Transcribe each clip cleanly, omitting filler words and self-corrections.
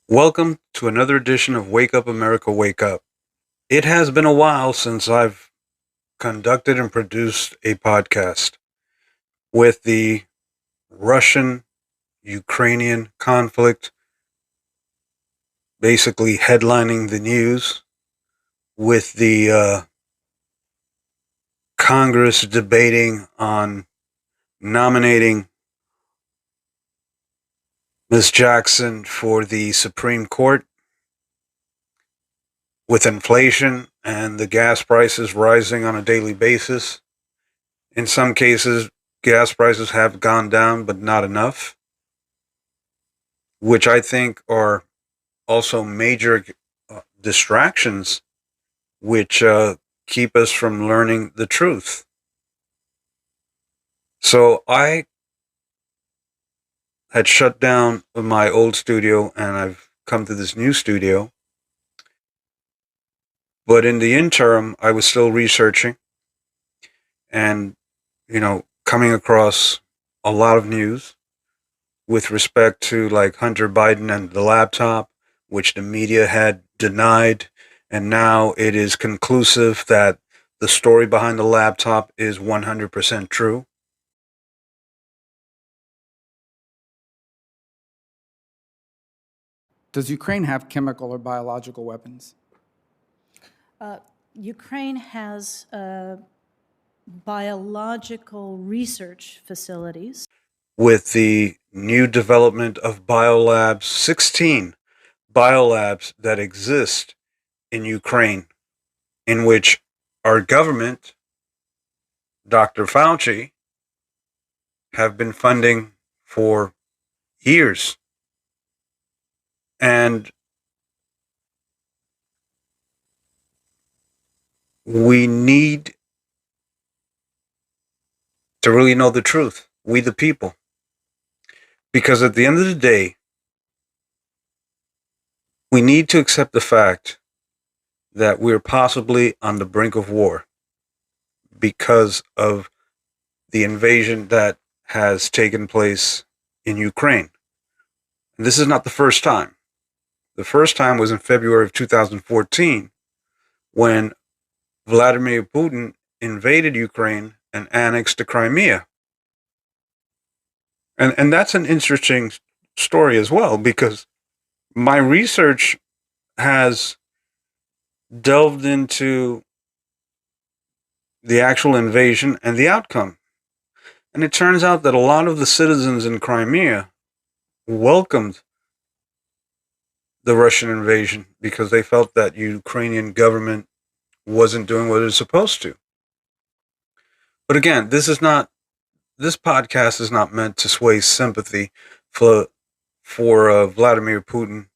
Welcome to another edition of Wake Up America, Wake Up. It has been a while since I've conducted and produced a podcast with the Russian Ukrainian conflict basically headlining the news, with the Congress debating on nominating Ms. Jackson for the Supreme Court, with inflation and the gas prices rising on a daily basis. In some cases, gas prices have gone down, but not enough, which I think are also major distractions which keep us from learning the truth. So I had shut down my old studio and I've come to this new studio. But in the interim, I was still researching and, coming across a lot of news with respect to like Hunter Biden and the laptop, which the media had denied. And now it is conclusive that the story behind the laptop is 100% true. Does Ukraine have chemical or biological weapons? Ukraine has biological research facilities. With the new development of biolabs, 16 biolabs that exist in Ukraine, in which our government, Dr. Fauci, have been funding for years. And we need to really know the truth, we the people. Because at the end of the day, we need to accept the fact that we're possibly on the brink of war because of the invasion that has taken place in Ukraine. And this is not the first time. The first time was in February of 2014 when Vladimir Putin invaded Ukraine and annexed the Crimea. And that's an interesting story as well, because my research has delved into the actual invasion and the outcome. And it turns out that a lot of the citizens in Crimea welcomed the Russian invasion because they felt that the Ukrainian government wasn't doing what it was supposed to. But again, this podcast is not meant to sway sympathy for Vladimir Putin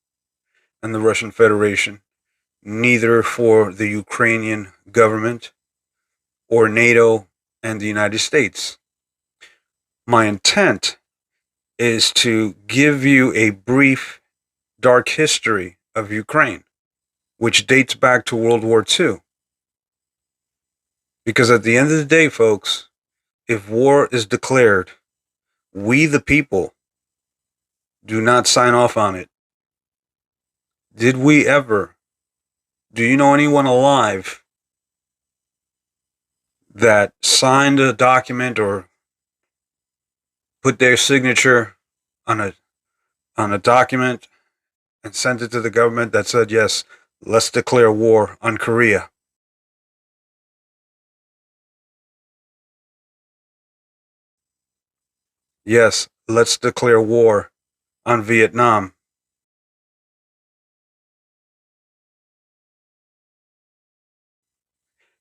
and the Russian Federation, neither for the Ukrainian government or NATO and the United States. My intent is to give you a brief, dark history of Ukraine, which dates back to World War II. Because at the end of the day, folks, if war is declared, we the people do not sign off on it. Did we ever? Do you know anyone alive that signed a document or put their signature on a document and sent it to the government that said, yes, let's declare war on Korea? Yes, let's declare war on Vietnam.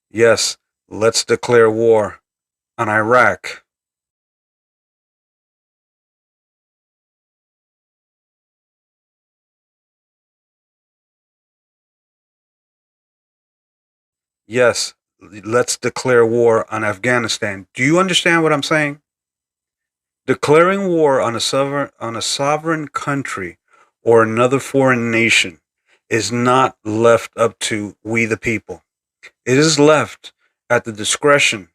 Yes, let's declare war on Iraq. Yes, let's declare war on Afghanistan. Do you understand what I'm saying? Declaring war on a sovereign country or another foreign nation is not left up to we the people. It is left at the discretion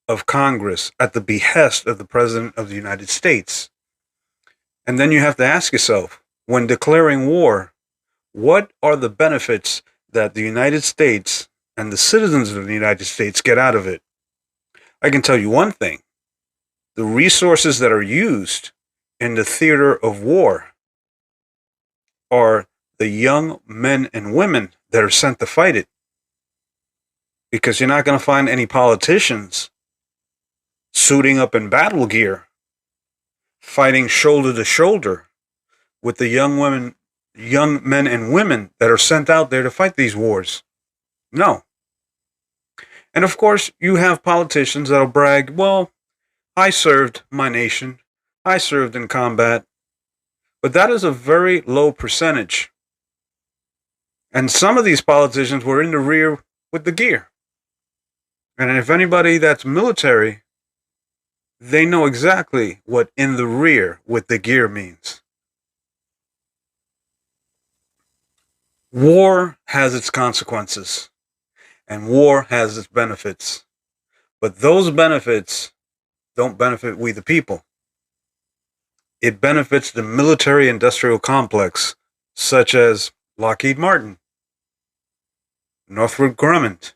of Congress, at the behest of the President of the United States. And then you have to ask yourself, when declaring war, what are the benefits that the United States and the citizens of the United States get out of it? I can tell you one thing. The resources that are used in the theater of war are the young men and women that are sent to fight it. Because you're not going to find any politicians suiting up in battle gear, fighting shoulder to shoulder with the young men and women that are sent out there to fight these wars. No. And of course, you have politicians that'll brag, well, I served my nation. I served in combat. But that is a very low percentage. And some of these politicians were in the rear with the gear. And if anybody that's military, they know exactly what in the rear with the gear means. War has its consequences, and war has its benefits. But those benefits don't benefit we the people. It benefits the military-industrial complex, such as Lockheed Martin, Northrop Grumman.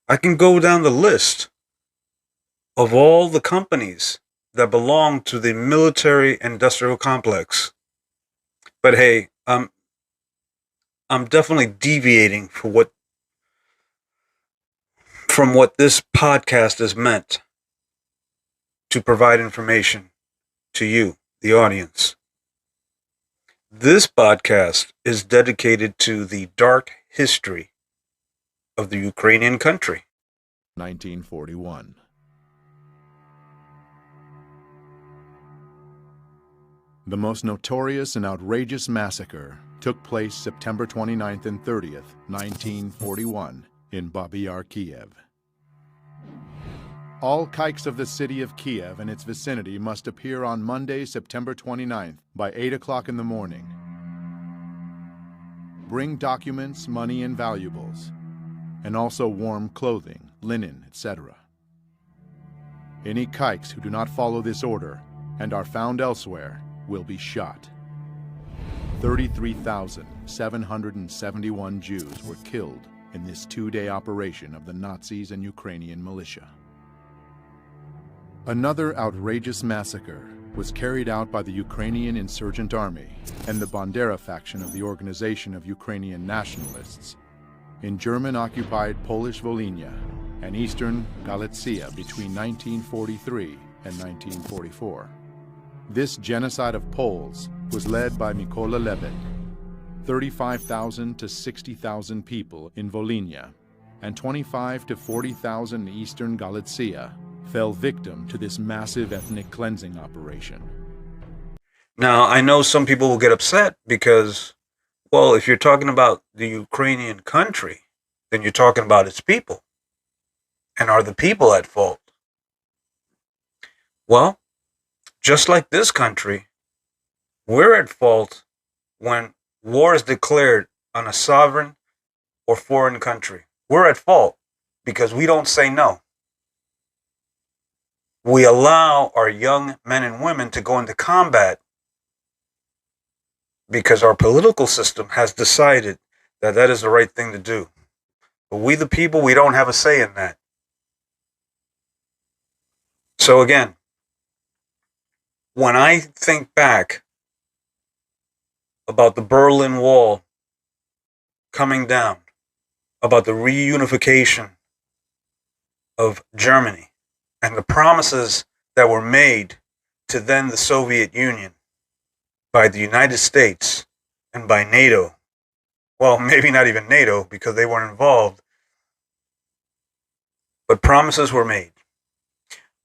I can go down the list of all the companies that belong to the military-industrial complex. But hey, I'm definitely deviating from what this podcast is meant to provide information to you, the audience. This podcast is dedicated to the dark history of the Ukrainian country. 1941. The most notorious and outrageous massacre took place September 29th and 30th, 1941, in Babi Yar, Kiev. All kikes of the city of Kiev and its vicinity must appear on Monday, September 29th by 8 o'clock in the morning. Bring documents, money, and valuables, and also warm clothing, linen, etc. Any kikes who do not follow this order and are found elsewhere will be shot. 33,771 Jews were killed in this two-day operation of the Nazis and Ukrainian militia. Another outrageous massacre was carried out by the Ukrainian Insurgent Army and the Bandera faction of the Organization of Ukrainian Nationalists in German-occupied Polish Volhynia and eastern Galicia between 1943 and 1944. This genocide of Poles was led by Mykola Lebed. 35,000 to 60,000 people in Volhynia and 25 to 40,000 in eastern Galicia fell victim to this massive ethnic cleansing operation. Now, I know some people will get upset because, well, if you're talking about the Ukrainian country, then you're talking about its people. And are the people at fault? Well, just like this country, we're at fault when war is declared on a sovereign or foreign country. We're at fault because we don't say no. We allow our young men and women to go into combat because our political system has decided that that is the right thing to do. But we the people, we don't have a say in that. So again, when I think back about the Berlin Wall coming down, about the reunification of Germany, and the promises that were made to then the Soviet Union by the United States and by NATO. Well, maybe not even NATO because they weren't involved. But promises were made.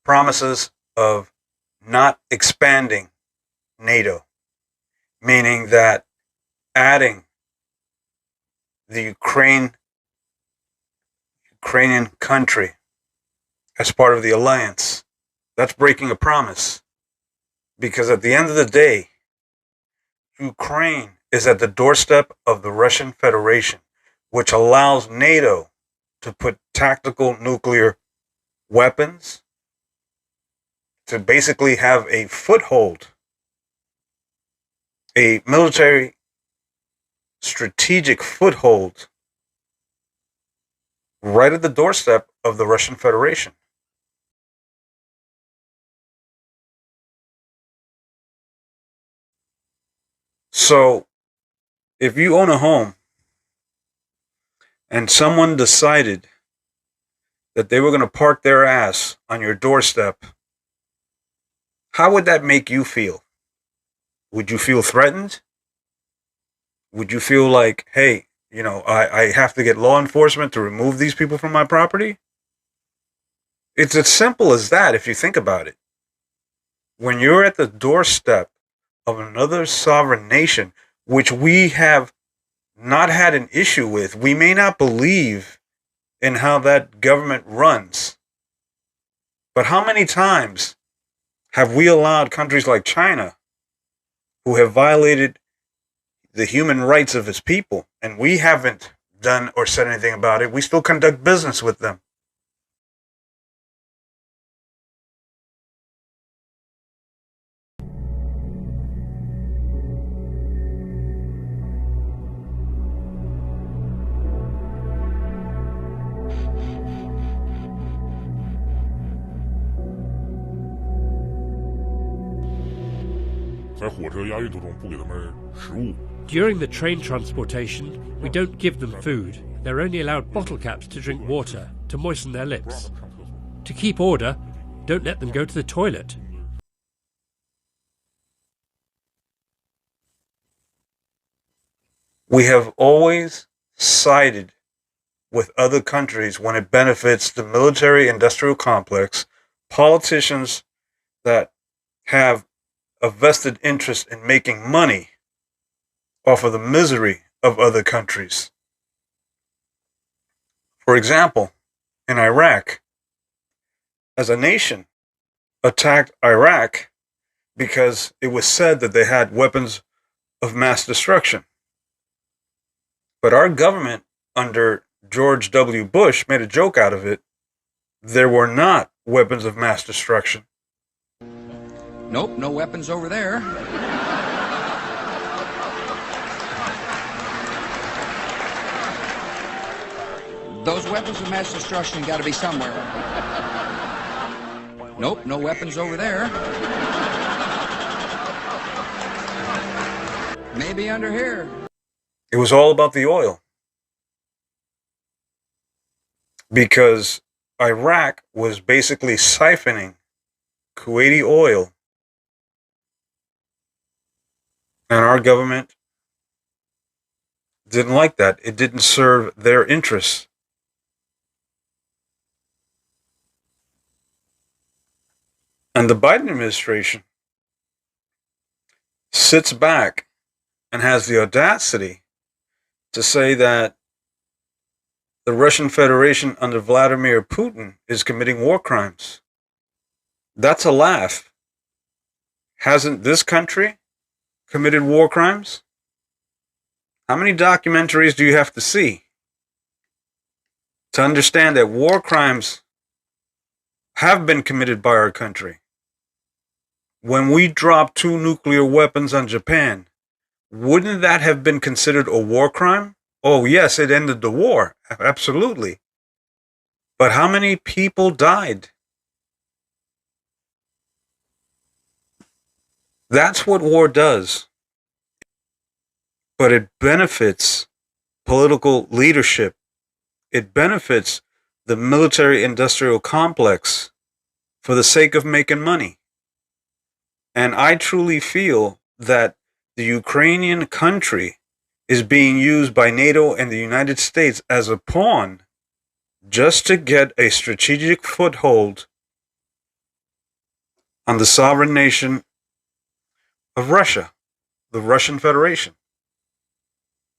Promises of not expanding NATO, meaning that adding the Ukrainian country as part of the alliance, that's breaking a promise. Because at the end of the day, Ukraine is at the doorstep of the Russian Federation, which allows NATO to put tactical nuclear weapons, to basically have a foothold a military strategic foothold right at the doorstep of the Russian Federation. So, if you own a home and someone decided that they were going to park their ass on your doorstep, how would that make you feel? Would you feel threatened? Would you feel like, hey, I have to get law enforcement to remove these people from my property? It's as simple as that if you think about it. When you're at the doorstep of another sovereign nation, which we have not had an issue with, we may not believe in how that government runs. But how many times have we allowed countries like China, who have violated the human rights of its people, and we haven't done or said anything about it, we still conduct business with them? During the train transportation, we don't give them food. They're only allowed bottle caps to drink water, to moisten their lips. To keep order, don't let them go to the toilet. We have always sided with other countries when it benefits the military-industrial complex, politicians that have a vested interest in making money off of the misery of other countries. For example, in Iraq, as a nation, attacked Iraq because it was said that they had weapons of mass destruction. But our government under George W. Bush made a joke out of it. There were not weapons of mass destruction. Nope, no weapons over there. Those weapons of mass destruction got to be somewhere. Nope, no weapons over there. Maybe under here. It was all about the oil. Because Iraq was basically siphoning Kuwaiti oil. And our government didn't like that. It didn't serve their interests. And the Biden administration sits back and has the audacity to say that the Russian Federation under Vladimir Putin is committing war crimes. That's a laugh. Hasn't this country committed war crimes? How many documentaries do you have to see to understand that war crimes have been committed by our country? When we dropped 2 nuclear weapons on Japan, wouldn't that have been considered a war crime? Oh, yes, it ended the war. Absolutely. But how many people died? That's what war does. But it benefits political leadership. It benefits the military-industrial complex for the sake of making money. And I truly feel that the Ukrainian country is being used by NATO and the United States as a pawn just to get a strategic foothold on the sovereign nation of Russia, the Russian Federation.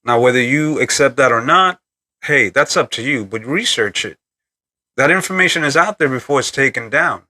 Now, whether you accept that or not, hey, that's up to you, but research it. That information is out there before it's taken down.